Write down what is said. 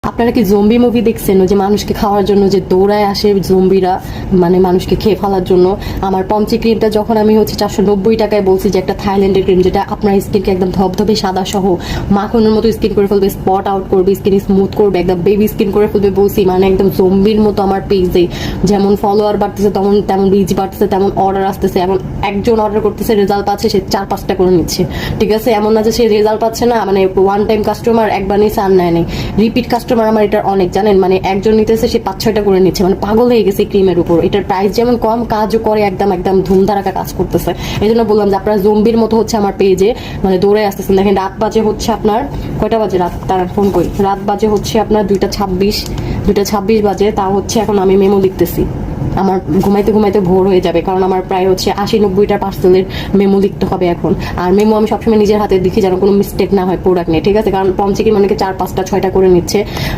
আপনারা কি zombie movie দেখছেন, যে মানুষকে খাওয়ার জন্য যে দৌড়ায় আসে জম্বিরা, মানে মানুষকে খেয়ে ফেলার জন্য? আমার পঞ্চি ক্রিমটা যখন আমি হচ্ছে 490 টাকায় বলছি যে একটা থাইল্যান্ডের ক্রিম, যেটা আপনার স্কিনকে একদম ধবধবে সাদা সহ মাখনের মতো স্কিন করে ফেলবে, স্পট আউট করবে, স্কিন স্মুথ করবে, একদম বেবি স্কিন করে ফেলবে বলছি, মানে একদম জম্বির মতো আমার পেজে যেমন ফলোয়ার বাড়তেছে তেমন রিচ বাড়তেছে, তেমন অর্ডার আসতেছে। এমন একজন অর্ডার করতেছে, রেজাল্ট পাচ্ছে, সে 4-5টা করে নিচ্ছে। ঠিক আছে, এমন না যে সে রেজাল্ট পাচ্ছে না, মানে ওয়ান টাইম কাস্টমার একবার নিচ্ছে আর নেয় নেই, রিপিট কাস্টমার আমার এটার অনেক, জানেন, মানে একজন নিতেছে সে 5-6টা করে নিচ্ছে, মানে পাগল হয়ে গেছে ক্রিমের উপর। এটার প্রাইস যেমন কম, কাজও করে একদম একদম ধুমধারাকা কাজ করতেছে। এই জন্য বললাম যে আপনারা জম্বির মতো হচ্ছে আমার পেজে মানে দৌড়ে আসতেছেন। দেখেন রাত বাজে হচ্ছে আপনার কয়টা বাজে, রাত তারা ফোন করি, রাত বাজে হচ্ছে আপনার 2টা 26 বাজে, তা হচ্ছে এখন আমি মেমো লিখতেছি। আমার ঘুমাইতে ঘুমাইতে ভোর হয়ে যাবে, কারণ আমার প্রায় হচ্ছে 80-90টা পার্সেলের মেমো লিখতে হবে এখন। আর মেমো আমি সবসময় নিজের হাতে দেখি যেন কোনো মিস্টেক না হয় প্রোডাক্ট নিয়ে, ঠিক আছে, কারণ পঞ্চিকি অনেকে 4-5টা 6টা করে নিচ্ছে।